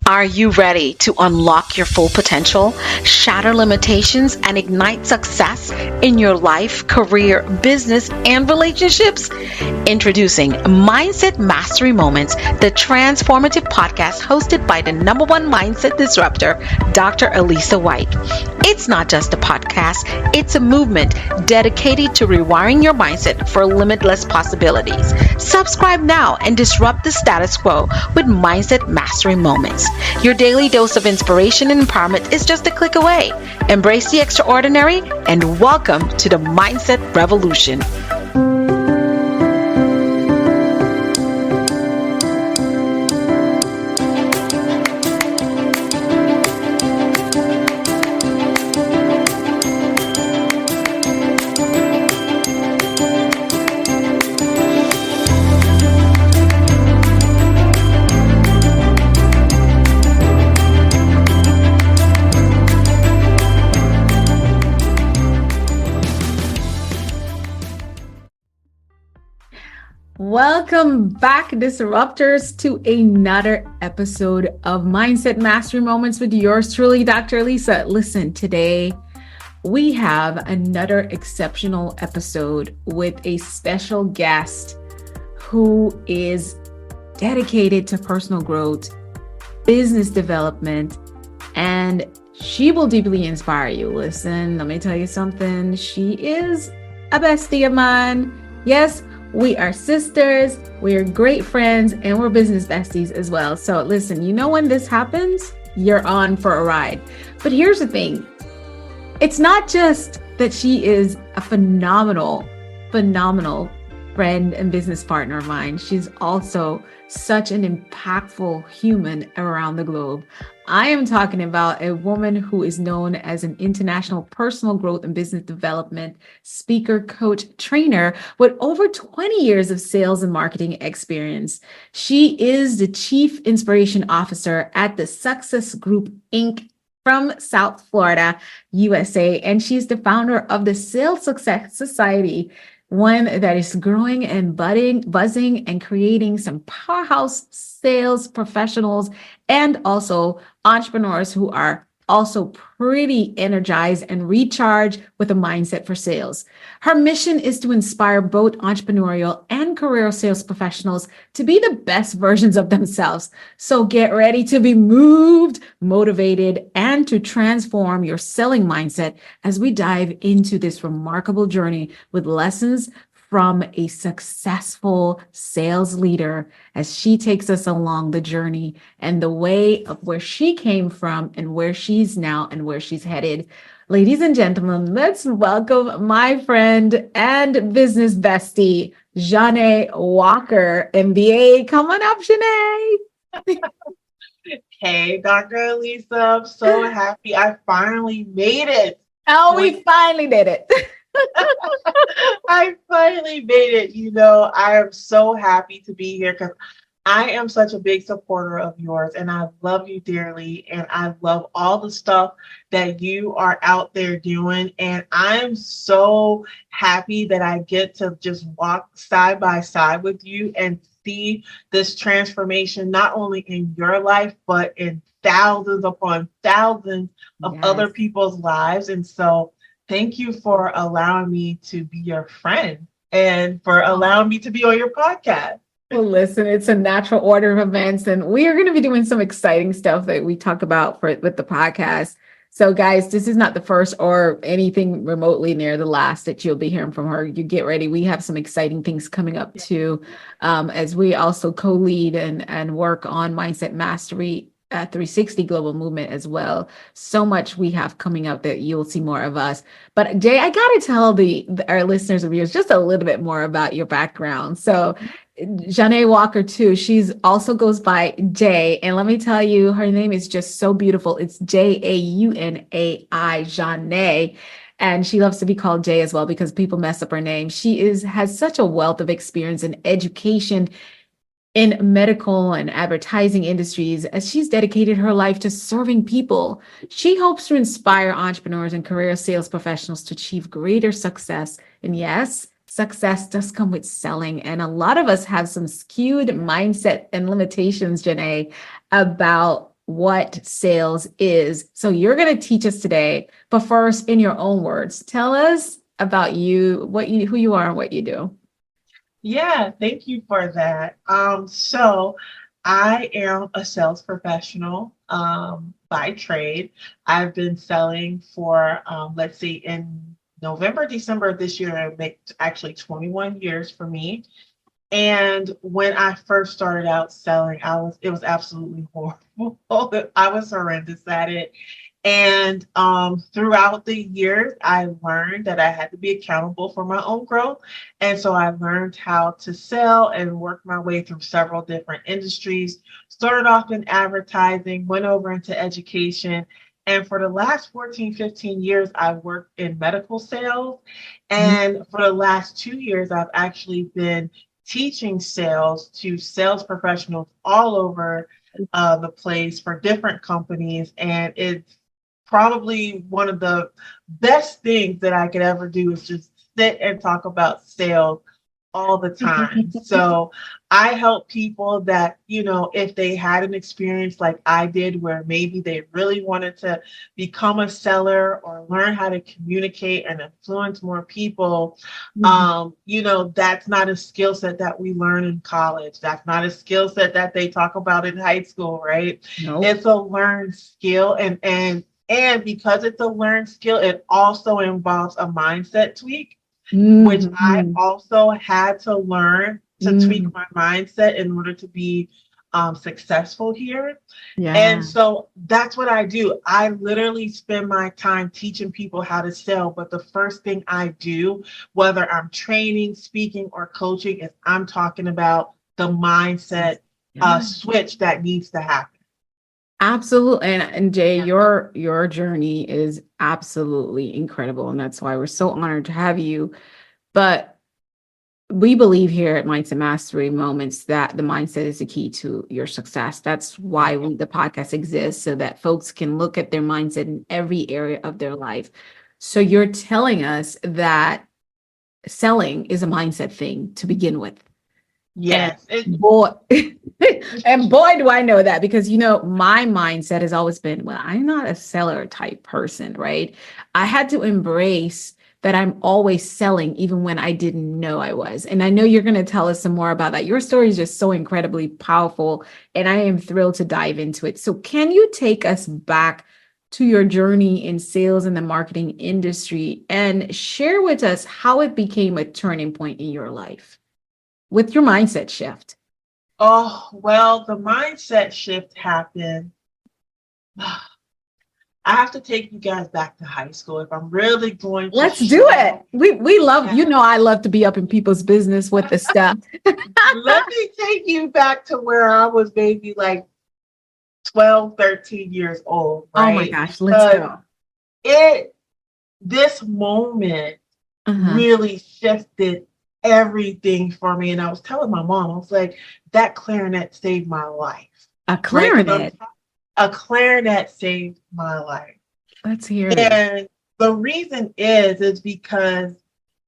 Are you ready to unlock your full potential, shatter limitations, and ignite success in your life, career, business, and relationships? Introducing Mindset Mastery Moments, the transformative podcast hosted by the #1 mindset disruptor, Dr. Alisa Whyte. It's not just a podcast, it's a movement dedicated to rewiring your mindset for limitless possibilities. Subscribe now and disrupt the status quo with Mindset Mastery Moments. Your daily dose of inspiration and empowerment is just a click away. Embrace the extraordinary and welcome to the Mindset Revolution. Welcome back, Disruptors, to another episode of Mindset Mastery Moments with yours truly, Dr. Alisa. Listen, today we have another exceptional episode with a special guest who is dedicated to personal growth, business development, and she will deeply inspire you. Listen, let me tell you something. She is a bestie of mine. Yes, we are sisters, we are great friends, and we're business besties as well. So listen, you know when this happens, you're on for a ride. But here's the thing. It's not just that she is a phenomenal friend and business partner of mine. She's also such an impactful human around the globe. I am talking about a woman who is known as an international personal growth and business development speaker, coach, trainer with over 20 years of sales and marketing experience. She is the Chief Inspiration Officer at the Success Group, Inc. from South Florida, USA, and she's the founder of the Sales Success Society, one that is growing and buzzing and creating some powerhouse sales professionals and also entrepreneurs who are also pretty energized and recharged with a mindset for sales. Her mission is to inspire both entrepreneurial and career sales professionals to be the best versions of themselves. So get ready to be moved, motivated, and to transform your selling mindset as we dive into this remarkable journey with lessons from a successful sales leader as she takes us along the journey and the way of where she came from and where she's now and where she's headed. Ladies and gentlemen, let's welcome my friend and business bestie, Jaunia Walker, MBA. Come on up, Jaunia. Hey, Dr. Alisa, I'm so happy I finally made it. Oh, we finally did it. I finally made it. You know, I am so happy to be here because I am such a big supporter of yours and I love you dearly. And I love all the stuff that you are out there doing. And I'm so happy that I get to just walk side by side with you and see this transformation, not only in your life, but in thousands upon thousands of other people's lives. And so thank you for allowing me to be your friend and for allowing me to be on your podcast. Well, listen, it's a natural order of events, and we are going to be doing some exciting stuff that we talk about with the podcast. So guys, this is not the first or anything remotely near the last that you'll be hearing from her. You get ready. We have some exciting things coming up too, as we also co-lead and work on Mindset Mastery 360 global movement as well. So much we have coming up that you'll see more of us. But Jay, I got to tell our listeners and viewers just a little bit more about your background. So Jaunia Walker too, she's also goes by Jay. And let me tell you, her name is just so beautiful. It's Jaunai, Jaunia. And she loves to be called Jay as well because people mess up her name. She has such a wealth of experience in education in medical and advertising industries, as she's dedicated her life to serving people. She hopes to inspire entrepreneurs and career sales professionals to achieve greater success. And yes, success does come with selling. And a lot of us have some skewed mindset and limitations, Janae, about what sales is. So you're going to teach us today, but first, in your own words, tell us about you, who you are and what you do. Yeah, thank you for that. So I am a sales professional by trade. I've been selling for, let's see, in November, December of this year, it make actually 21 years for me. And when I first started out selling, it was absolutely horrible. I was horrendous at it. And throughout the years, I learned that I had to be accountable for my own growth. And so I learned how to sell and work my way through several different industries. Started off in advertising, went over into education. And for the last 14, 15 years, I worked in medical sales. And for the last 2 years, I've actually been teaching sales to sales professionals all over the place for different companies. And it's probably one of the best things that I could ever do is just sit and talk about sales all the time. So I help people that, if they had an experience like I did, where maybe they really wanted to become a seller or learn how to communicate and influence more people, that's not a skill set that we learn in college. That's not a skill set that they talk about in high school, right? Nope. It's a learned skill, and because it's a learned skill, it also involves a mindset tweak, which I also had to learn to tweak my mindset in order to be successful here. Yeah. And so that's what I do. I literally spend my time teaching people how to sell. But the first thing I do, whether I'm training, speaking, or coaching, is I'm talking about the mindset switch that needs to happen. Absolutely. And Jay, your journey is absolutely incredible. And that's why we're so honored to have you. But we believe here at Mindset Mastery Moments that the mindset is the key to your success. That's why the podcast exists, so that folks can look at their mindset in every area of their life. So you're telling us that selling is a mindset thing to begin with. Yes. And boy, do I know that, because, my mindset has always been, well, I'm not a seller type person, right? I had to embrace that I'm always selling, even when I didn't know I was. And I know you're going to tell us some more about that. Your story is just so incredibly powerful, and I am thrilled to dive into it. So can you take us back to your journey in sales and the marketing industry and share with us how it became a turning point in your life with your mindset shift? Oh, well, the mindset shift happened. I have to take you guys back to high school if I'm really going to. Let's do it. We love, I love to be up in people's business with the stuff. Let me take you back to where I was maybe like 12, 13 years old. Right? Oh my gosh, let's go. This moment really shifted everything for me. And I was telling my mom, I was like, that clarinet saved my life. A clarinet? Right? A clarinet saved my life. Let's hear it. And the reason is because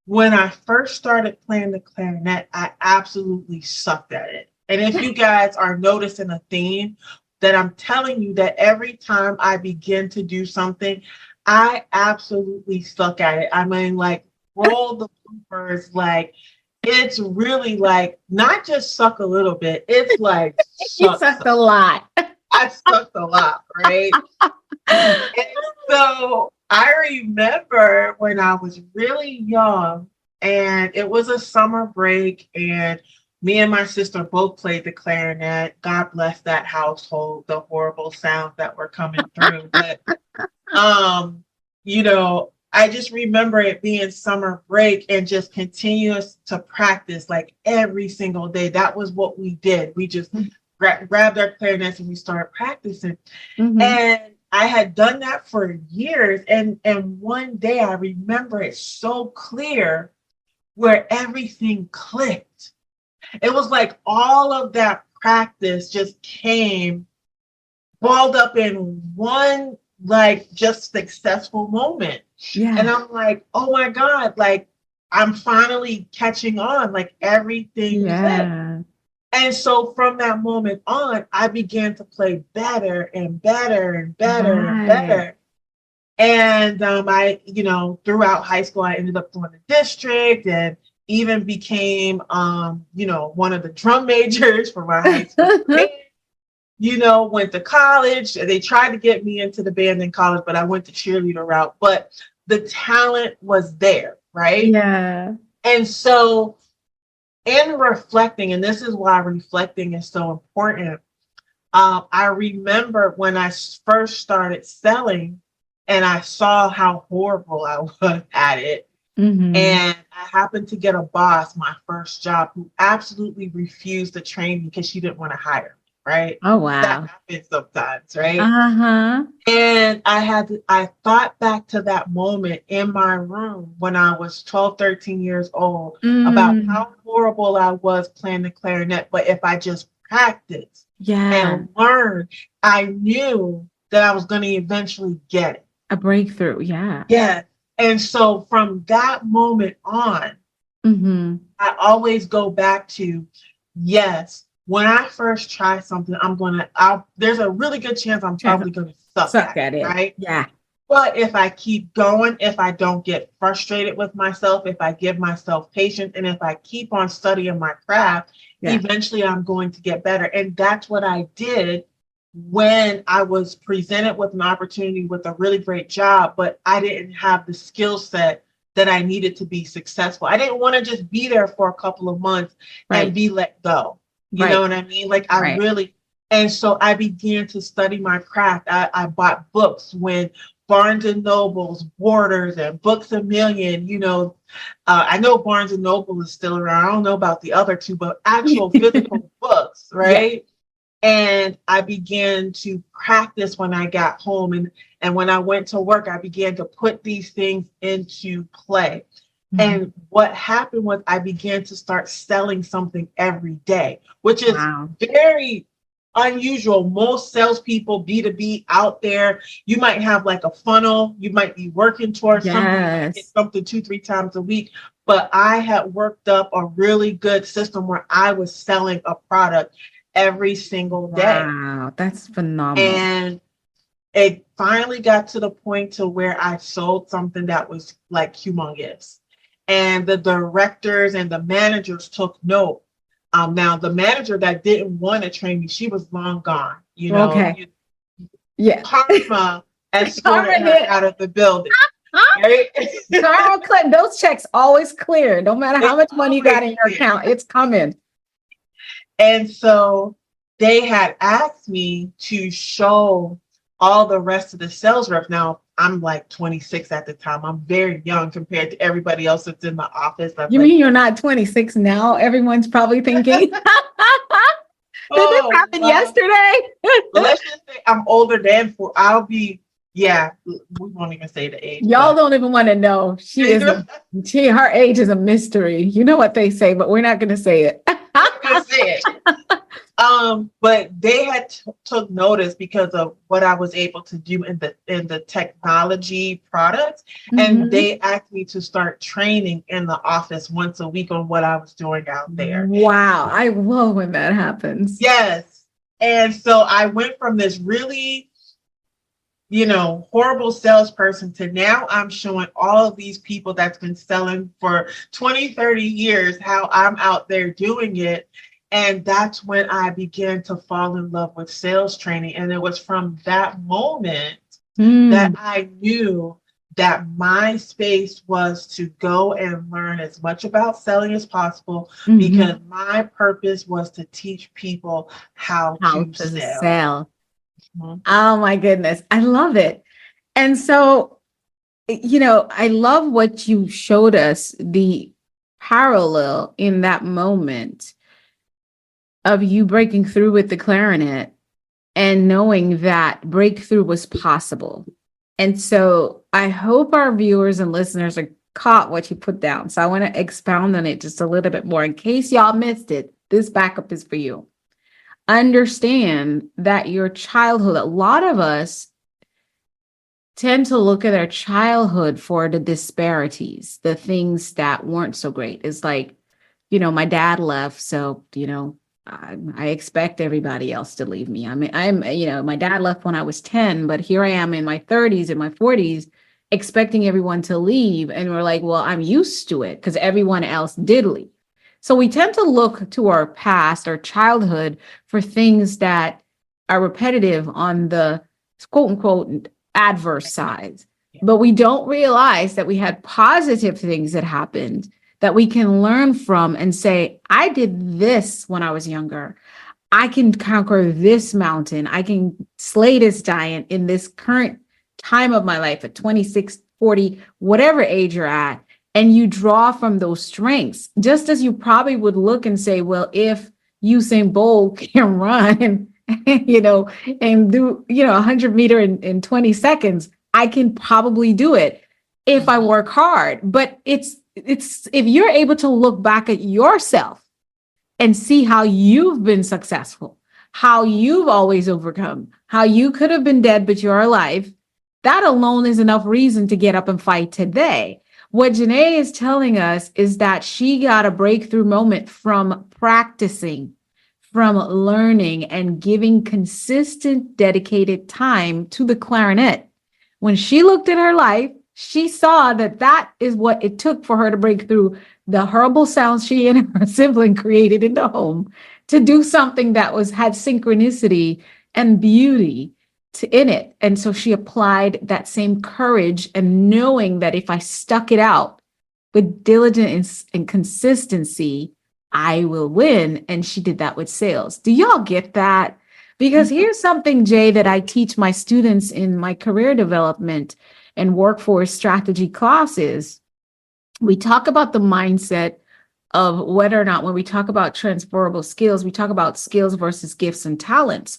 when I first started playing the clarinet, I absolutely sucked at it. And if you guys are noticing a theme, that I'm telling you that every time I begin to do something, I absolutely suck at it. I mean, like, roll the bloopers, like, it's really like, not just suck a little bit, it's like, you sucked a lot. I sucked a lot, right? And so I remember when I was really young, and it was a summer break, and me and my sister both played the clarinet. God bless that household, the horrible sounds that were coming through. But, I just remember it being summer break and just continuous to practice like every single day. That was what we did. We just grabbed our clarinets and we started practicing. And I had done that for years. And one day I remember it so clear where everything clicked. It was like all of that practice just came balled up in one, like, just successful moment. Yeah. And I'm like, oh my God, like, I'm finally catching on, like everything. Yeah. And so from that moment on, I began to play better and better and better and Right. better. And throughout high school, I ended up doing the district and even became, one of the drum majors for my high school band. Went to college. They tried to get me into the band in college, but I went the cheerleader route. But the talent was there, right? Yeah. And so in reflecting, and this is why reflecting is so important, I remember when I first started selling and I saw how horrible I was at it. Mm-hmm. And I happened to get a boss, my first job, who absolutely refused to train me because she didn't want to hire me, right? Oh, That wow. happens sometimes, right? Uh-huh. And I thought back to that moment in my room when I was 12, 13 years old about Mm. how horrible I was playing the clarinet. But if I just practiced Yeah. and learned, I knew that I was going to eventually get it. A breakthrough. Yeah. Yeah. And so from that moment on, Mm-hmm. I always go back to, yes, when I first try something, there's a really good chance I'm Chance probably going to suck suck at it, at it. right? Yeah. But if I keep going, if I don't get frustrated with myself, if I give myself patience, and if I keep on studying my craft, Yeah. eventually I'm going to get better. And that's what I did when I was presented with an opportunity with a really great job, but I didn't have the skill set that I needed to be successful. I didn't want to just be there for a couple of months and Right. be let go. You know Right. what I mean? Like Right. and so I began to study my craft. I bought books when Barnes and Nobles, Borders, and Books A Million. I know Barnes and Noble is still around. I don't know about the other two, but actual physical books, Yeah. right? And I began to practice when I got home. And when I went to work, I began to put these things into play. Mhm. And what happened was I began to start selling something every day, which is Wow. very unusual. Most salespeople, B2B out there, you might have like a funnel. You might be working towards something. You might get Yes. something 2-3 times a week. But I had worked up a really good system where I was selling a product every single day. Wow. That's phenomenal. And it finally got to the point to where I sold something that was like humongous. And the directors and the managers took note. Now, the manager that didn't want to train me, she was long gone. Okay. Yeah. Karma escorted Karma her hit. out of the building. Right? Karma clip. Those checks always clear. No matter how much money you got in your account, it's coming. And so they had asked me to show all the rest of the sales reps. Now, I'm like 26 at the time. I'm very young compared to everybody else that's in the office. You mean you're not 26 now? Everyone's probably thinking, did this happen yesterday? Well, let's just say I'm older than I'll be, yeah, we won't even say the age. Y'all don't even want to know. Her age is a mystery. You know what they say, but we're not going to say it. But they had took notice because of what I was able to do in the technology products, and they asked me to start training in the office once a week on what I was doing out there. Wow, I love when that happens. Yes, and so I went from this really, horrible salesperson to now I'm showing all of these people that's been selling for 20, 30 years how I'm out there doing it. And that's when I began to fall in love with sales training. And it was from that moment that I knew that my space was to go and learn as much about selling as possible, because my purpose was to teach people how to sell. Oh my goodness. I love it. And so, I love what you showed us, the parallel in that moment of you breaking through with the clarinet and knowing that breakthrough was possible. And so I hope our viewers and listeners are caught what you put down. So I want to expound on it just a little bit more. In case y'all missed it, this backup is for you. Understand that your childhood, a lot of us tend to look at our childhood for the disparities, the things that weren't so great. It's like, my dad left, so, I expect everybody else to leave me. I mean, my dad left when I was 10, but here I am in my 30s and my 40s expecting everyone to leave. And we're like, well, I'm used to it because everyone else did leave. So we tend to look to our past, our childhood, for things that are repetitive on the quote unquote adverse sides. But we don't realize that we had positive things that happened that we can learn from and say, I did this when I was younger. I can conquer this mountain. I can slay this giant in this current time of my life at 26, 40, whatever age you're at. And you draw from those strengths, just as you probably would look and say, well, if Usain Bolt can run, and do, 100-meter in 20 seconds, I can probably do it if I work hard. But it's if you're able to look back at yourself and see how you've been successful, how you've always overcome, how you could have been dead, but you're alive, that alone is enough reason to get up and fight today. What Janae is telling us is that she got a breakthrough moment from practicing, from learning and giving consistent, dedicated time to the clarinet. When she looked at her life, she saw that is what it took for her to break through the horrible sounds she and her sibling created in the home to do something that had synchronicity and beauty in it. And so she applied that same courage and knowing that if I stuck it out with diligence and consistency, I will win. And she did that with sales. Do y'all get that? Because here's something, Jay, that I teach my students in my career development and workforce strategy classes. We talk about the mindset of whether or not, when we talk about transferable skills, we talk about skills versus gifts and talents.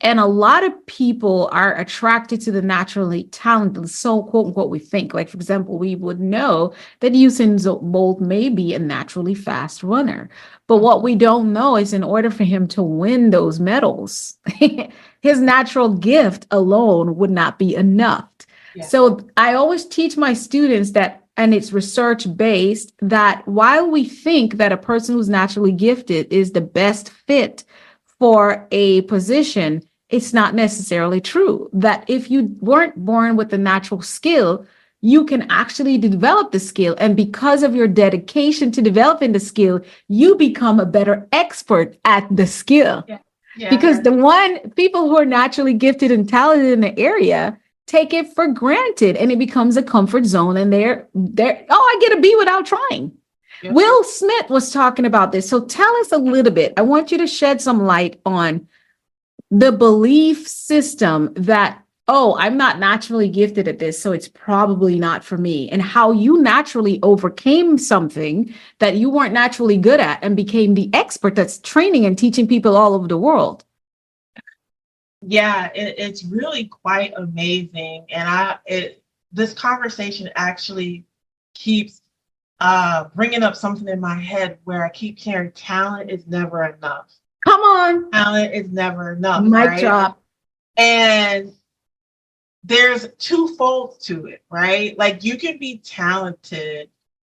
And a lot of people are attracted to the naturally talented, so quote unquote, we think. Like, for example, we would know that Usain Bolt may be a naturally fast runner. But what we don't know is in order for him to win those medals, his natural gift alone would not be enough. Yeah. So I always teach my students that, and it's research based, that while we think that a person who's naturally gifted is the best fit for a position, it's not necessarily true. That if you weren't born with a natural skill, you can actually develop the skill. And because of your dedication to developing the skill, you become a better expert at the skill. Yeah. Yeah. Because people who are naturally gifted and talented in the area take it for granted and it becomes a comfort zone. And they're I get a B without trying. Yep. Will Smith was talking about this. So tell us a little bit. I want you to shed some light on the belief system that, I'm not naturally gifted at this, so it's probably not for me, and how you naturally overcame something that you weren't naturally good at and became the expert that's training and teaching people all over the world. Yeah, it's really quite amazing. And this conversation actually keeps bringing up something in my head where I keep hearing talent is never enough. Come on. Talent is never enough. Mic drop. And there's two folds to it, right? Like, you can be talented,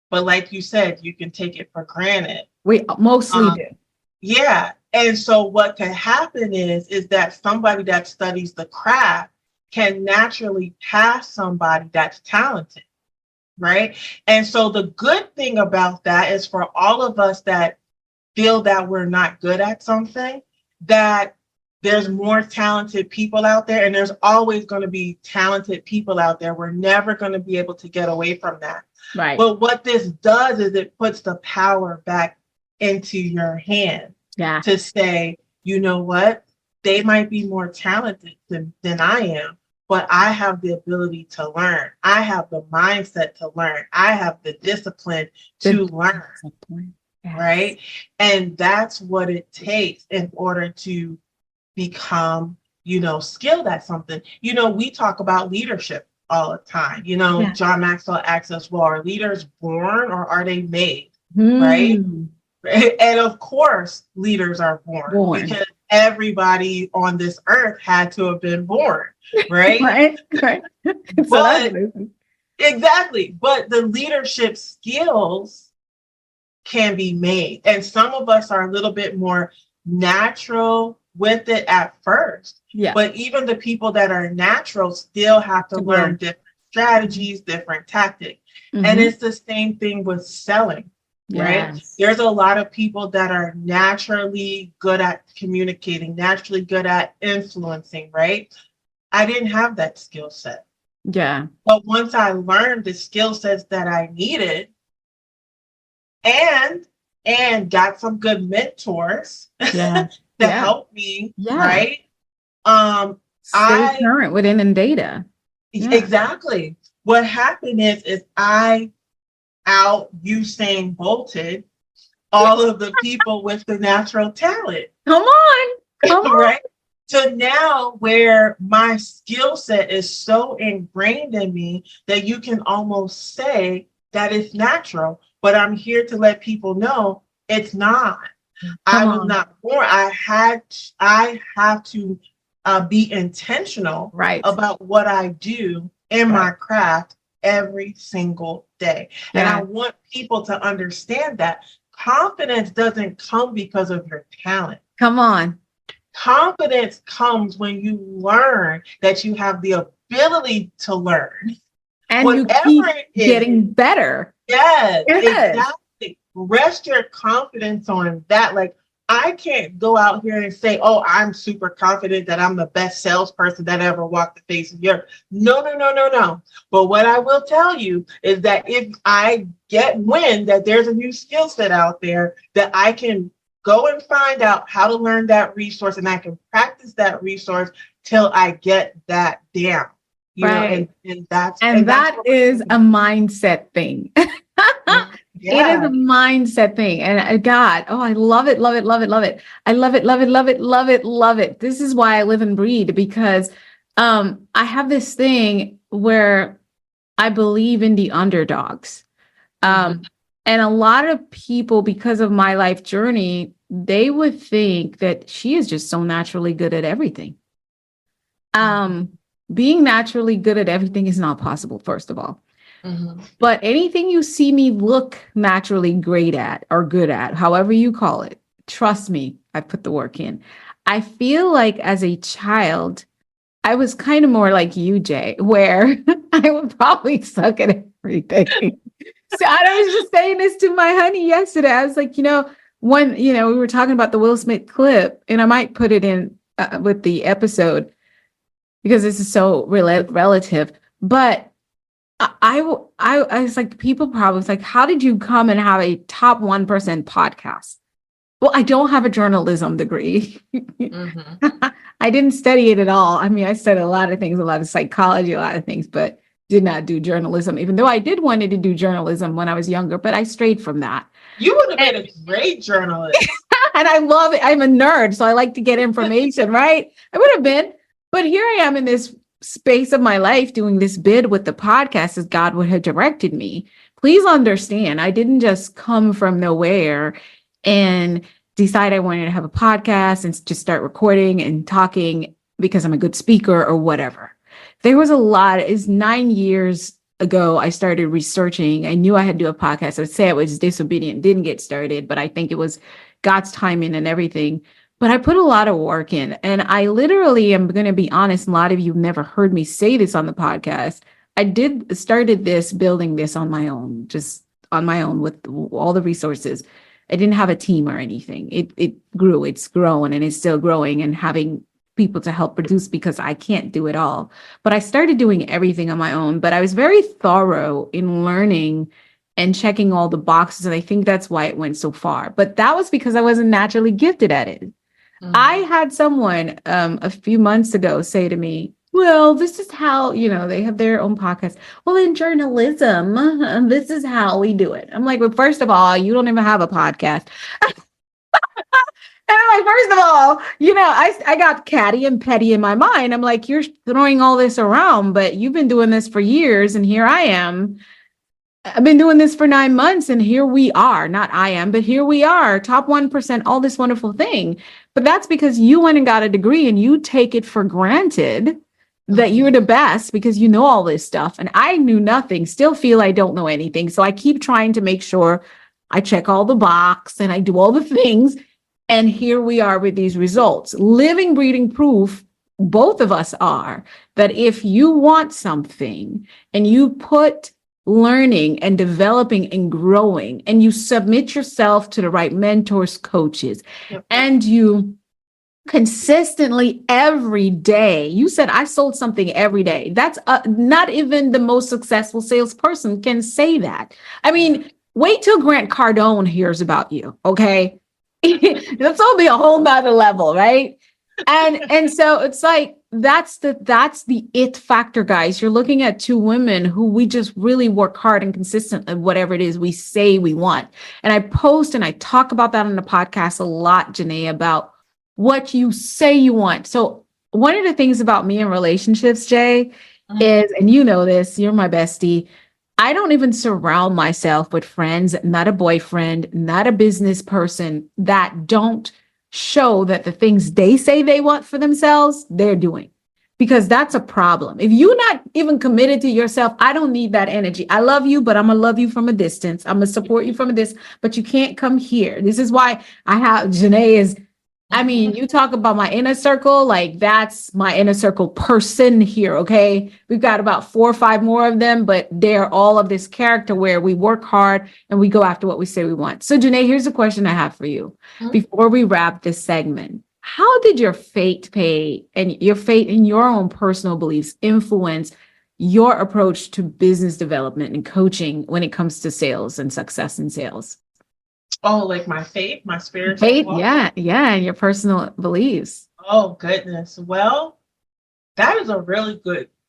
but like you said, you can take it for granted. We mostly do. Yeah. And so what can happen is that somebody that studies the craft can naturally pass somebody that's talented, right? And so the good thing about that is, for all of us that feel that we're not good at something, that there's more talented people out there, and there's always going to be talented people out there. We're never going to be able to get away from that. Right. But what this does is it puts the power back into your hand. Yeah. To say, you know what, they might be more talented than I am, but I have the ability to learn. I have the mindset to learn. I have the discipline to learn. Yes. Right. And that's what it takes in order to become, skilled at something. We talk about leadership all the time. Yeah. John Maxwell asks us, well, are leaders born or are they made? Right. And of course, leaders are born because everybody on this earth had to have been born, right? Right. But, exactly. But the leadership skills can be made. And some of us are a little bit more natural with it at first. Yeah. But even the people that are natural still have to learn different strategies, different tactics. And it's the same thing with selling, right? Yes. There's a lot of people that are naturally good at communicating, naturally good at influencing, right? I didn't have that skill set. Yeah. But once I learned the skill sets that I needed and got some good mentors Yeah. to help me, right? Stay current within in data. Exactly. What happened is I out Usain Bolted all of the people with the natural talent. Come on. Right? So now where my skill set is so ingrained in me that you can almost say that it's natural, but I'm here to let people know it's not. I was not born. I have to be intentional about what I do in my craft every single day. And I want people to understand that confidence doesn't come because of your talent. Come on. Confidence comes when you learn that you have the ability to learn. And whatever you keep getting better. Yes, exactly. Rest your confidence on that. Like, I can't go out here and say, oh, I'm super confident that I'm the best salesperson that ever walked the face of the earth. No. But what I will tell you is that if I get wind that there's a new skill set out there, that I can go and find out how to learn that resource, and I can practice that resource till I get that down. You know, and that is a mindset thing. It is a mindset thing. And God, I love it. I love it. This is why I live and breathe, because I have this thing where I believe in the underdogs. And a lot of people, because of my life journey, they would think that she is just so naturally good at everything. Being naturally good at everything is not possible, first of all. But anything you see me look naturally great at or good at, however you call it, trust me, I put the work in. I feel like as a child, I was kind of more like you, Jay, where I would probably suck at everything. So I was just saying this to my honey yesterday. I was like, when, we were talking about the Will Smith clip, and I might put it in with the episode because this is so relative, but I was like, people probably was like, how did you come and have a top 1% podcast? Well, I don't have a journalism degree. I didn't study it at all. I mean, I studied a lot of things, a lot of psychology, a lot of things, but did not do journalism, even though I did wanted to do journalism when I was younger, but I strayed from that. You would have been a great journalist. And I love it. I'm a nerd, so I like to get information, right? I would have been, but here I am in this space of my life doing this bid with the podcast as God would have directed me. Please understand, I didn't just come from nowhere and decide I wanted to have a podcast and just start recording and talking because I'm a good speaker or whatever. There was a lot. It's 9 years ago, I started researching. I knew I had to do a podcast. I would say I was disobedient, didn't get started, but I think it was God's timing and everything. But I put a lot of work in, and I literally am going to be honest. A lot of you have never heard me say this on the podcast. Started building this on my own, just on my own with all the resources. I didn't have a team or anything. It grew, it's grown, and it's still growing, and having people to help produce because I can't do it all. But I started doing everything on my own, but I was very thorough in learning and checking all the boxes. And I think that's why it went so far. But that was because I wasn't naturally gifted at it. I had someone a few months ago say to me, well, this is how, they have their own podcast. Well, in journalism, this is how we do it. I'm like, well, first of all, you don't even have a podcast. And I'm like, first of all, I got catty and petty in my mind. I'm like, you're throwing all this around, but you've been doing this for years. And here I am. I've been doing this for 9 months, and here we are. Not I am, but here we are, top 1%, all this wonderful thing. But that's because you went and got a degree and you take it for granted that you're the best because you know all this stuff. And I knew nothing, still feel I don't know anything. So I keep trying to make sure I check all the box and I do all the things. And here we are with these results. Living, breathing proof, both of us are, that if you want something and you put learning and developing and growing, and you submit yourself to the right mentors, coaches, Yep. and you consistently every day. You said I sold something every day. That's not even the most successful salesperson can say that. I mean, wait till Grant Cardone hears about you. Okay. That's only a whole nother level, right? And so it's like that's the it factor, guys. You're looking at two women who we just really work hard and consistently whatever it is we say we want. And I post and I talk about that on the podcast a lot, Janae, about what you say you want. So one of the things about me in relationships, Jay, is, and you know this, you're my bestie, I don't even surround myself with friends, not a boyfriend, not a business person, that don't show that the things they say they want for themselves, they're doing. Because that's a problem. If you're not even committed to yourself, I don't need that energy. I love you, but I'm gonna love you from a distance. I'm gonna support you from a distance, but you can't come here. This is why I have Janae is, I mean, you talk about my inner circle, like that's my inner circle person here, okay? We've got about 4 or 5 more of them, but they're all of this character where we work hard and we go after what we say we want. So Janae, here's a question I have for you before we wrap this segment. How did your fate pay and your fate in your own personal beliefs influence your approach to business development and coaching when it comes to sales and success in sales? Oh, like my faith, my spiritual Faith, walk? yeah, and your personal beliefs. Oh, goodness. Well, that is a really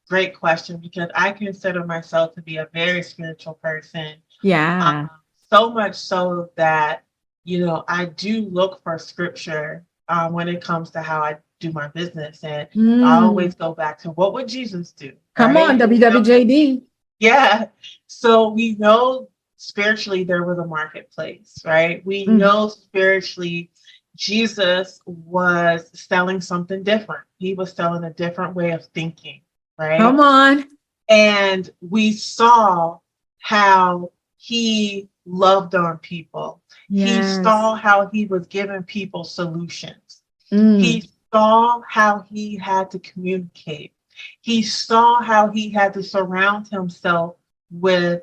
great question because I consider myself to be a very spiritual person. Yeah. So much so that, I do look for scripture when it comes to how I do my business. And I always go back to what would Jesus do? Come right? on, WWJD. Yeah. So we know spiritually there was a marketplace, right? We know spiritually Jesus was selling something different. He was selling a different way of thinking, right? Come on. And we saw how he loved on people. Yes. He saw how he was giving people solutions. He saw how he had to communicate. He saw how he had to surround himself with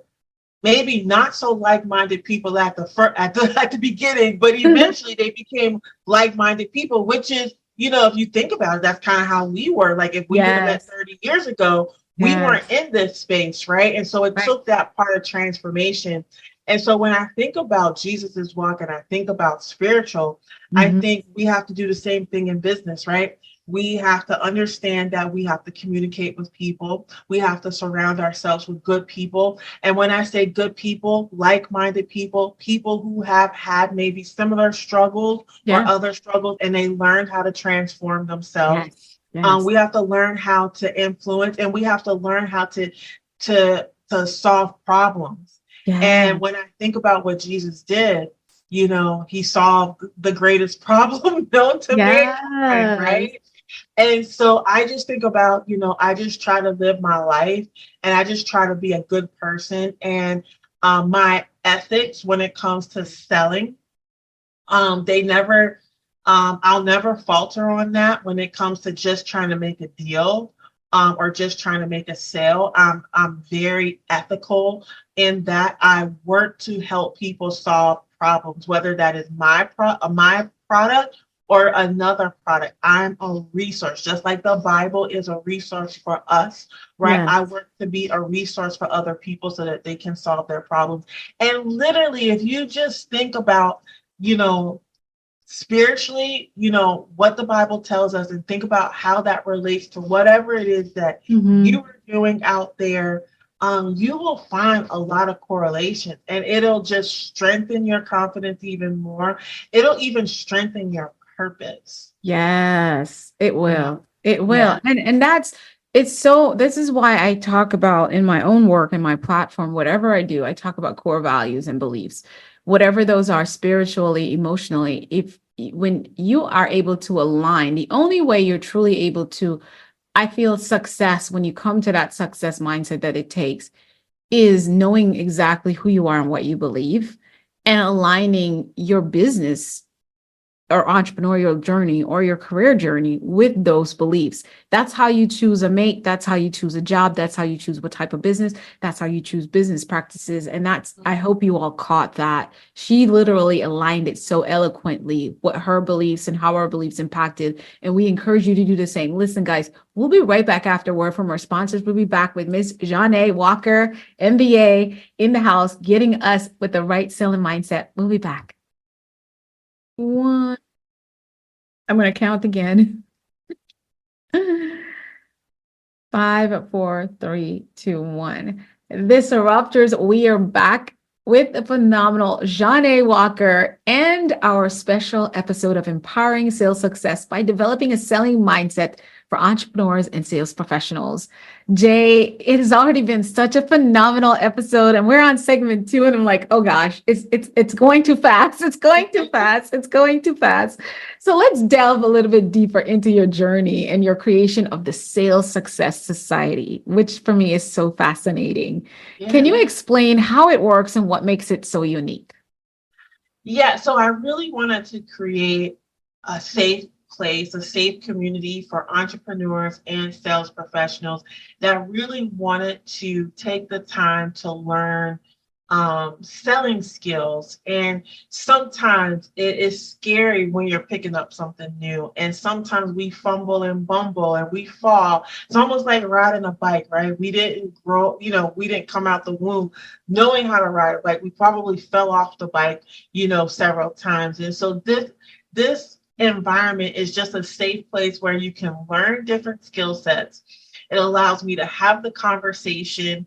maybe not so like-minded people at the beginning, but eventually they became like-minded people, which is, if you think about it, that's kind of how we were. Like if we would have met 30 years ago, we weren't in this space, right? And so it took that part of transformation. And so when I think about Jesus's walk and I think about spiritual, I think we have to do the same thing in business, right? We have to understand that we have to communicate with people. We have to surround ourselves with good people. And when I say good people, like-minded people, people who have had maybe similar struggles or other struggles, and they learned how to transform themselves. We have to learn how to influence, and we have to learn how to solve problems. And when I think about what Jesus did, he solved the greatest problem known to mankind, right? And so I just think about, I just try to live my life and I just try to be a good person. And my ethics when it comes to selling, I'll never falter on that when it comes to just trying to make a deal or just trying to make a sale. I'm very ethical in that I work to help people solve problems, whether that is my product or another product. I'm a resource, just like the Bible is a resource for us, right? I work to be a resource for other people so that they can solve their problems. And literally, if you just think about, spiritually, what the Bible tells us and think about how that relates to whatever it is that you are doing out there, you will find a lot of correlations and it'll just strengthen your confidence even more. It'll even strengthen your purpose. Yes, it will. It will. And this is why I talk about in my own work and my platform, whatever I do, I talk about core values and beliefs, whatever those are spiritually, emotionally. When you are able to align, the only way you're truly able to, I feel success when you come to that success mindset that it takes is knowing exactly who you are and what you believe and aligning your business or entrepreneurial journey or your career journey with those beliefs. That's how you choose a mate. That's how you choose a job. That's how you choose what type of business. That's how you choose business practices. And I hope you all caught that. She literally aligned it so eloquently, what her beliefs and how our beliefs impacted. And we encourage you to do the same. Listen, guys, we'll be right back after word from our sponsors. We'll be back with Miss Jaunia Walker, MBA, in the house, getting us with the right selling mindset. We'll be back. One. I'm going to count again. 5, 4, 3, 2, 1. Disruptors, we are back with the phenomenal Jaunia Walker and our special episode of Empowering Sales Success by Developing a Selling Mindset for Entrepreneurs and Sales Professionals. Jay, it has already been such a phenomenal episode, and we're on segment 2, and I'm like, oh gosh, it's going too fast. It's going too fast. It's going too fast. So let's delve a little bit deeper into your journey and your creation of the Sales Success Society, which for me is so fascinating. Yeah. Can you explain how it works and what makes it so unique? Yeah, so I really wanted to create a safe place, a safe community for entrepreneurs and sales professionals that really wanted to take the time to learn selling skills. And sometimes it is scary when you're picking up something new. And sometimes we fumble and bumble and we fall. It's almost like riding a bike, right? We didn't grow, we didn't come out the womb knowing how to ride a bike. We probably fell off the bike, several times. And so this environment is just a safe place where you can learn different skill sets. It allows me to have the conversation,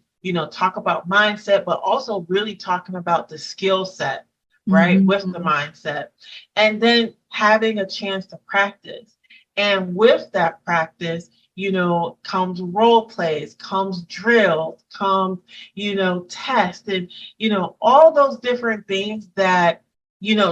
talk about mindset, but also really talking about the skill set, right, with the mindset, and then having a chance to practice. And with that practice, comes role plays, comes drills, comes, test, and, all those different things that,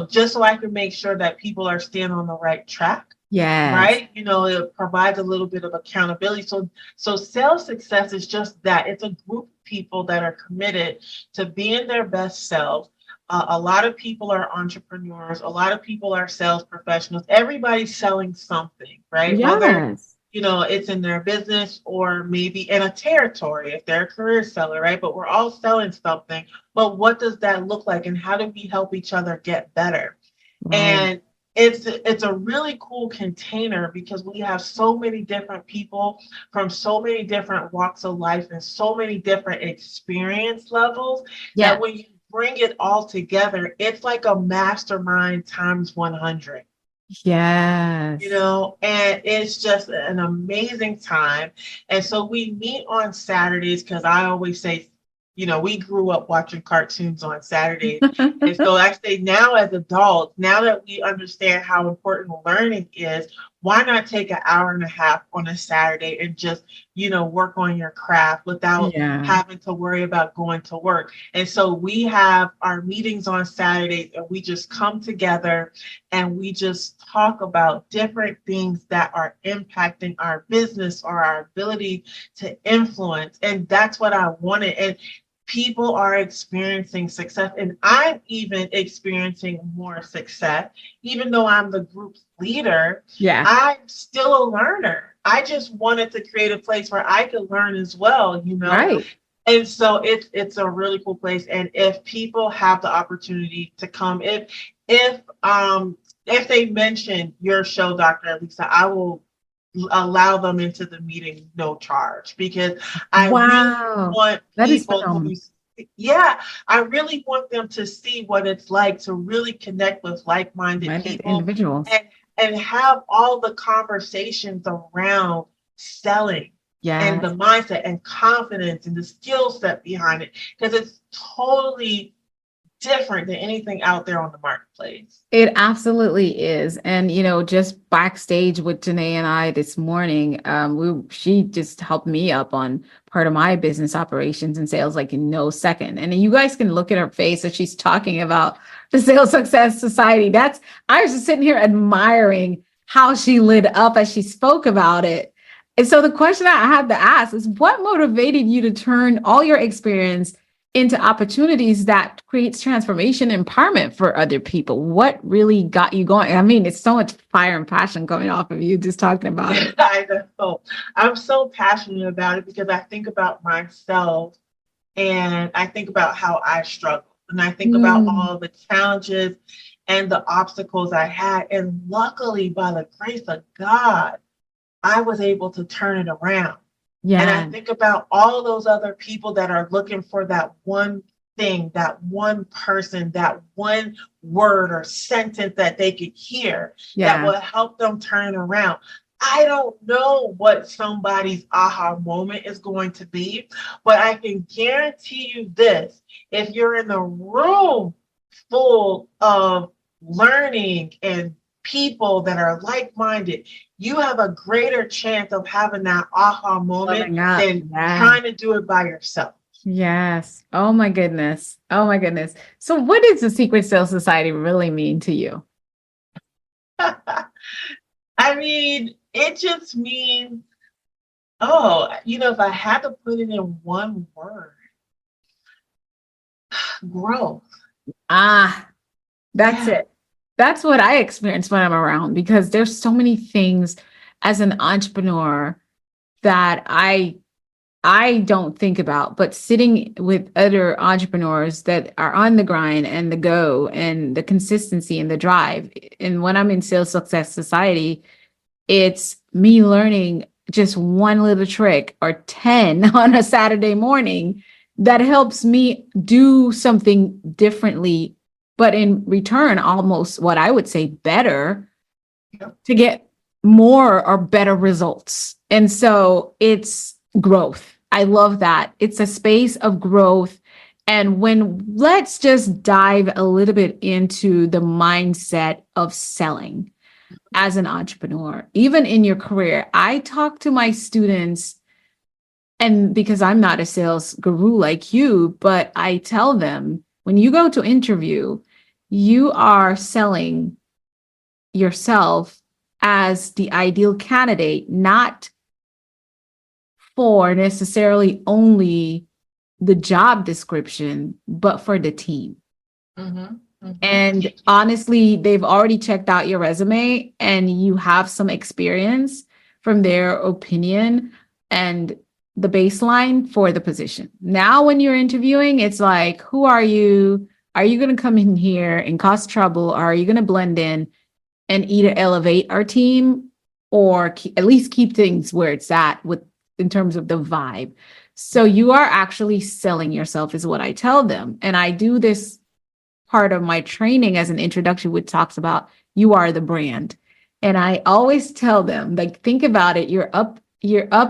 just so I can make sure that people are staying on the right track. Yeah. Right. It provides a little bit of accountability. So sales success is just that. It's a group of people that are committed to being their best selves. A lot of people are entrepreneurs. A lot of people are sales professionals. Everybody's selling something, right? Yes. Whether it's in their business or maybe in a territory if they're a career seller, right? But we're all selling something. But what does that look like? And how do we help each other get better? Right. And it's a really cool container because we have so many different people from so many different walks of life and so many different experience levels that when you bring it all together, it's like a mastermind times 100. Yes. And it's just an amazing time. And so we meet on Saturdays because I always say, we grew up watching cartoons on Saturdays. And so I say now as adults, now that we understand how important learning is, why not take an hour and a half on a Saturday and just, work on your craft without having to worry about going to work. And so we have our meetings on Saturdays and we just come together and we just talk about different things that are impacting our business or our ability to influence. And that's what I wanted. And people are experiencing success, and I'm even experiencing more success. Even though I'm the group's leader, I'm still a learner. I just wanted to create a place where I could learn as well, Right. And so it's a really cool place. And if people have the opportunity to come, if they mention your show, Dr. Alisa, I will allow them into the meeting no charge because I really want people I really want them to see what it's like to really connect with like-minded people individuals and have all the conversations around selling and the mindset and confidence and the skill set behind it, because it's totally different than anything out there on the marketplace. It absolutely is. And, just backstage with Janae and I this morning, she just helped me up on part of my business operations and sales, like in no second. And you guys can look at her face as she's talking about the Sales Success Society. I was just sitting here admiring how she lit up as she spoke about it. And so the question I have to ask is, what motivated you to turn all your experience into opportunities that creates transformation, empowerment for other people. What really got you going? I mean, it's so much fire and passion coming off of you just talking about it. I know. I'm so passionate about it because I think about myself and I think about how I struggled and I think about Mm, all the challenges and the obstacles I had. And luckily, by the grace of God, I was able to turn it around. And I yeah, think about all those other people that are looking for that one thing, that one person, that one word or sentence that they could hear that yeah. will help them turn around. I don't know what somebody's aha moment is going to be, but I can guarantee you this. If you're in a room full of learning and people that are like-minded, you have a greater chance of having that aha moment Loving up. than Yeah. trying to do it by yourself. Yes. Oh my goodness. Oh my goodness. So what does the Secret Sales Society really mean to you? I mean, it just means, oh, if I had to put it in one word, growth. Ah, that's Yeah. it. That's what I experience when I'm around because there's so many things as an entrepreneur that I don't think about, but sitting with other entrepreneurs that are on the grind and the go and the consistency and the drive. And when I'm in Sales Success Society, it's me learning just one little trick or 10 on a Saturday morning that helps me do something differently, but in return, almost what I would say better Yep. to get more or better results. And so it's growth. I love that. It's a space of growth. And let's just dive a little bit into the mindset of selling as an entrepreneur, even in your career. I talk to my students, and because I'm not a sales guru like you, but I tell them when you go to interview, you are selling yourself as the ideal candidate, not for necessarily only the job description, but for the team. Mm-hmm. And Mm-hmm. honestly, they've already checked out your resume and you have some experience from their opinion and the baseline for the position. Now, when you're interviewing, it's like, who are you? Are you going to come in here and cause trouble? Or are you going to blend in and either elevate our team or at least keep things where it's at with in terms of the vibe? So you are actually selling yourself is what I tell them. And I do this part of my training as an introduction, which talks about you are the brand. And I always tell them, like, think about it. You're up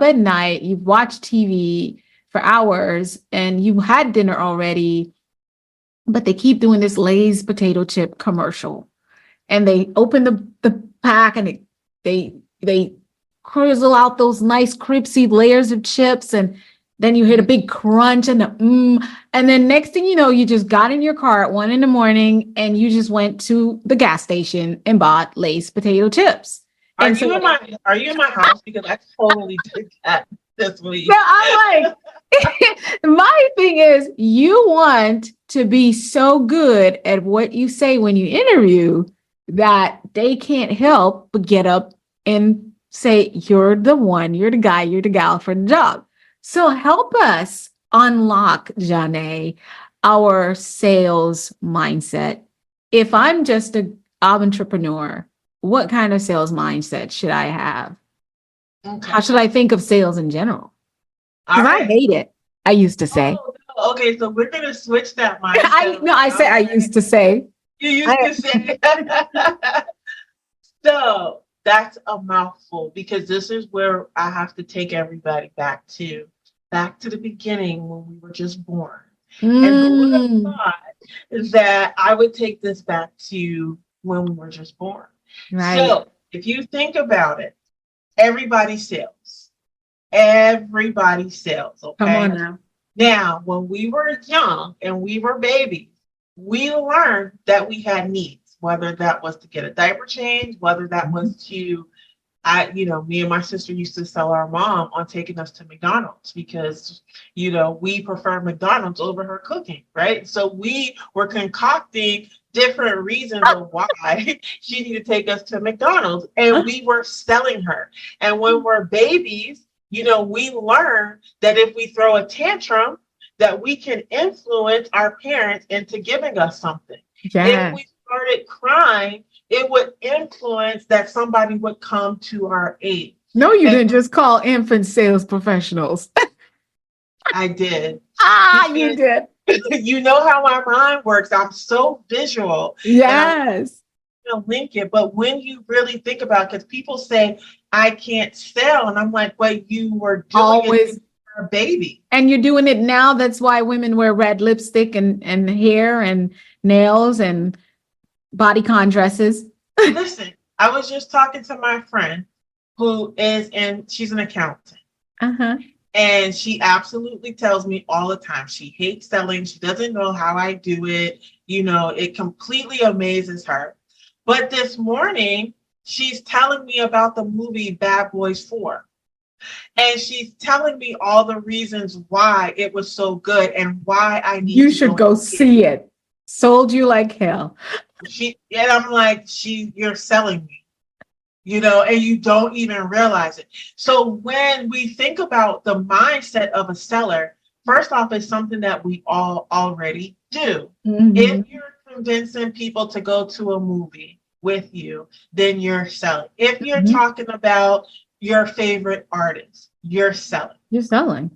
at night, you've watched TV for hours and you had dinner already, but they keep doing this Lay's potato chip commercial. And they open the pack and they cruzzle out those nice crispy layers of chips, and then you hear the big crunch and and then next thing you know, you just got in your car at 1 a.m. and you just went to the gas station and bought Lay's potato chips. Are And you so in my house? Because I totally did that this week. yeah, I'm like, my thing is, you want to be so good at what you say when you interview that they can't help but get up and say, you're the one, you're the guy, you're the gal for the job. So help us unlock, Jaunia, our sales mindset. If I'm just an entrepreneur, what kind of sales mindset should I have? How Okay. should I think of sales in general? All Because I right. hate it. I used to say. Oh, no. Okay. So we're gonna switch that I mindset no, I say I around. used to say. You I used to say. So that's a mouthful because this is where I have to take everybody back to the beginning when we were just born. And who would have mm, thought that I would take this back to when we were just born? right. So if you think about it, everybody sells. Everybody sells, Come on okay? now. Now, when we were young and we were babies, we learned that we had needs, whether that was to get a diaper change, whether that was to me and my sister used to sell our mom on taking us to McDonald's because, we prefer McDonald's over her cooking, right? So we were concocting different reasons of why she needed to take us to McDonald's, and we were selling her. And when we're babies, we learn that if we throw a tantrum, that we can influence our parents into giving us something. Yeah. If we started crying, it would influence that somebody would come to our aid. No, you didn't just call infant sales professionals. I did. You did. You know how my mind works. I'm so visual. Yes. Link it. But when you really think about it, because people say, I can't sell. And I'm like, well, you were doing it for a baby. And you're doing it now. That's why women wear red lipstick and hair and nails and bodycon dresses. Listen, I was just talking to my friend she's an accountant. Uh-huh. And she absolutely tells me all the time, she hates selling. She doesn't know how I do it. It completely amazes her. But this morning, she's telling me about the movie Bad Boys 4. And she's telling me all the reasons why it was so good and why I need You should go see it. Sold you like hell. And I'm like, you're selling me. And you don't even realize it. So when we think about the mindset of a seller, first off, it's something that we all already do. Mm-hmm. If you're convincing people to go to a movie with you, then you're selling. If you're talking about your favorite artist, you're selling. You're selling.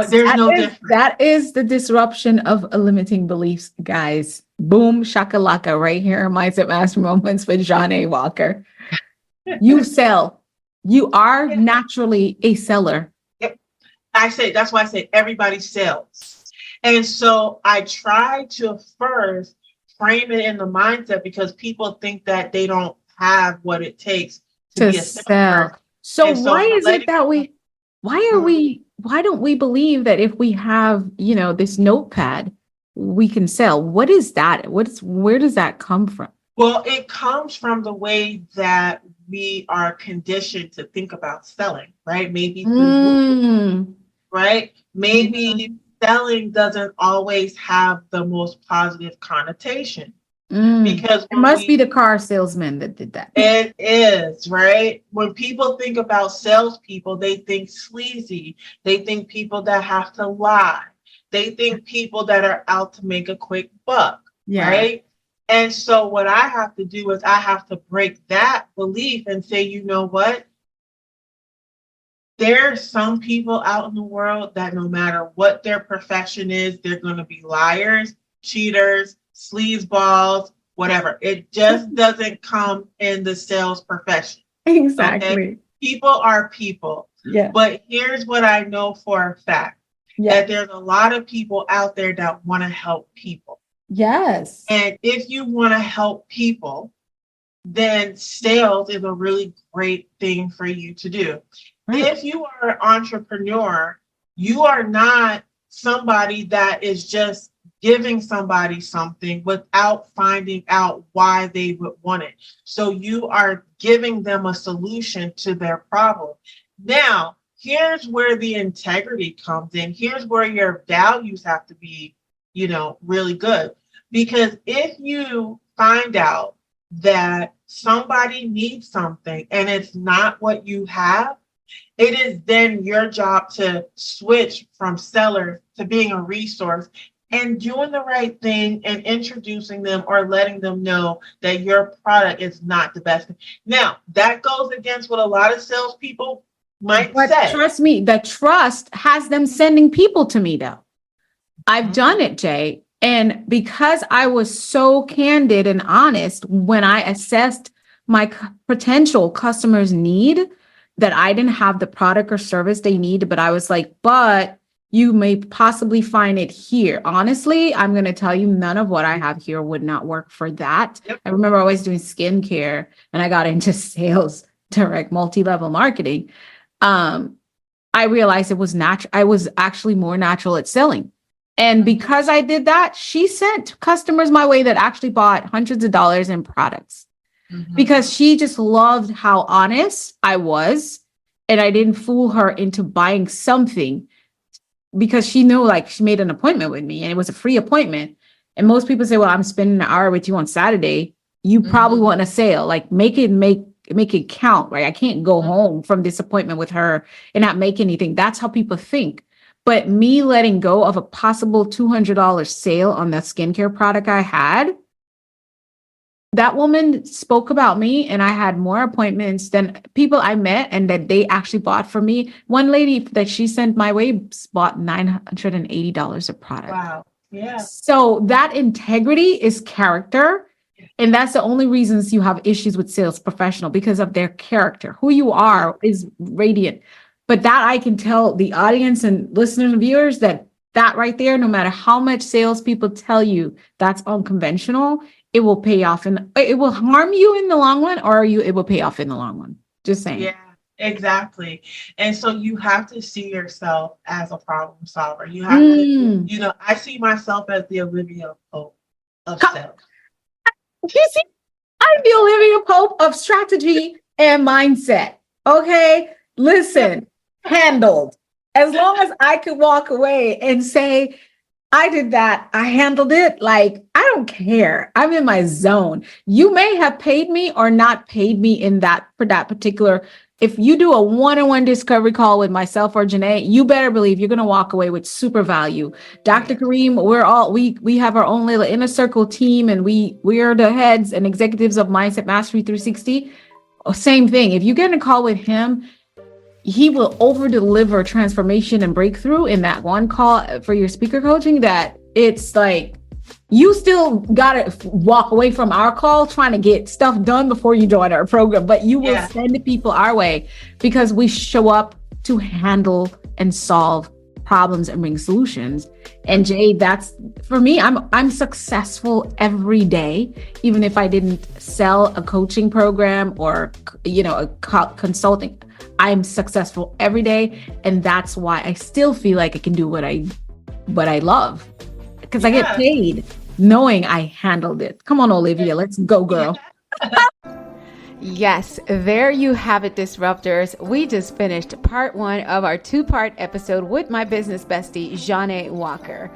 There's no difference. That is the disruption of limiting beliefs, guys. Boom, shakalaka, right here in Mindset Master Moments with Jaunia Walker. You sell. You are naturally a seller. Yep. That's why I say everybody sells. And so I try to first frame it in the mindset because people think that they don't have what it takes to be a sell. So why is it that why don't we believe that if we have, this notepad, we can sell? What is that? Where does that come from? Well, it comes from the way that we are conditioned to think about selling, right? Maybe right? Maybe selling doesn't always have the most positive connotation. Because it must be the car salesman that did that. It is, right? When people think about salespeople, they think sleazy. They think people that have to lie. They think people that are out to make a quick buck, right? And so what I have to do is I have to break that belief and say, you know what? There's some people out in the world that no matter what their profession is, they're going to be liars, cheaters, sleazeballs, whatever. It just doesn't come in the sales profession. Exactly. Okay? People are people. Yeah. But here's what I know for a fact. That there's a lot of people out there that want to help people. Yes. And if you want to help people, then sales is a really great thing for you to do. Right. If you are an entrepreneur, you are not somebody that is just giving somebody something without finding out why they would want it. So you are giving them a solution to their problem. Now, here's where the integrity comes in. Here's where your values have to be, really good. Because if you find out that somebody needs something and it's not what you have, it is then your job to switch from seller to being a resource and doing the right thing and introducing them or letting them know that your product is not the best. Now, that goes against what a lot of salespeople might say. Trust me, the trust has them sending people to me, though. I've done it, Jay. And because I was so candid and honest when I assessed my potential customers' need, that I didn't have the product or service they need, but I was like, but you may possibly find it here. Honestly, I'm going to tell you, none of what I have here would not work for that. Yep. I remember always doing skincare and I got into sales, direct multi-level marketing. I realized it was natural. I was actually more natural at selling. And because I did that, she sent customers my way that actually bought hundreds of dollars in products. because she just loved how honest I was. And I didn't fool her into buying something because she knew like she made an appointment with me and it was a free appointment. And most people say, well, I'm spending an hour with you on Saturday. You probably want a sale, like make it count, right? I can't go home from this appointment with her and not make anything. That's how people think. But me letting go of a possible $200 sale on the skincare product I had, that woman spoke about me and I had more appointments than people I met and that they actually bought for me. One lady that she sent my way bought $980 of product. Wow. Yeah. So that integrity is character. And that's the only reasons you have issues with sales professional, because of their character. Who you are is radiant. But that I can tell the audience and listeners and viewers that right there, no matter how much salespeople tell you that's unconventional, it will pay off and it will harm you in the long run, or it will pay off in the long run. Just saying. Yeah, exactly. And so you have to see yourself as a problem solver. You have to, I see myself as the Olivia Pope of sales. You see, I'm the Olivia Pope of strategy and mindset. Okay, listen, handled. As long as I could walk away and say, I did that, I handled it, like, I don't care. I'm in my zone. You may have paid me or not paid me for that particular. If you do a one-on-one discovery call with myself or Janae, you better believe you're going to walk away with super value. Dr. Kareem, we have our own little inner circle team, and we are the heads and executives of Mindset Mastery 360. Same thing. If you get in a call with him, he will over deliver transformation and breakthrough in that one call for your speaker coaching, that it's like, you still got to walk away from our call trying to get stuff done before you join our program, but you will send people our way because we show up to handle and solve problems and bring solutions. And Jay, that's for me, I'm successful every day, even if I didn't sell a coaching program or, a consulting. I'm successful every day. And that's why I still feel like I can do what I love, because I get paid knowing I handled it. Come on, Olivia, let's go, girl. Yes, there you have it, disruptors. We just finished part 1 of our 2-part episode with my business bestie, Jaunia Walker.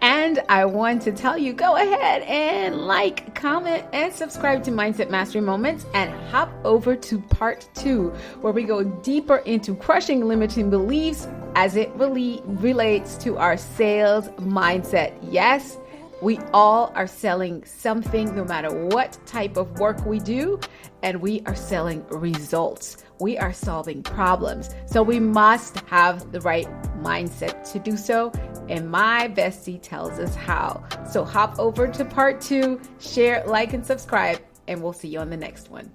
And I want to tell you, go ahead and like, comment, and subscribe to Mindset Mastery Moments, and hop over to part 2, where we go deeper into crushing limiting beliefs as it relates to our sales mindset. Yes, we all are selling something, no matter what type of work we do, and we are selling results. We are solving problems. So we must have the right mindset to do so. And my bestie tells us how. So hop over to part 2, share, like, and subscribe, and we'll see you on the next one.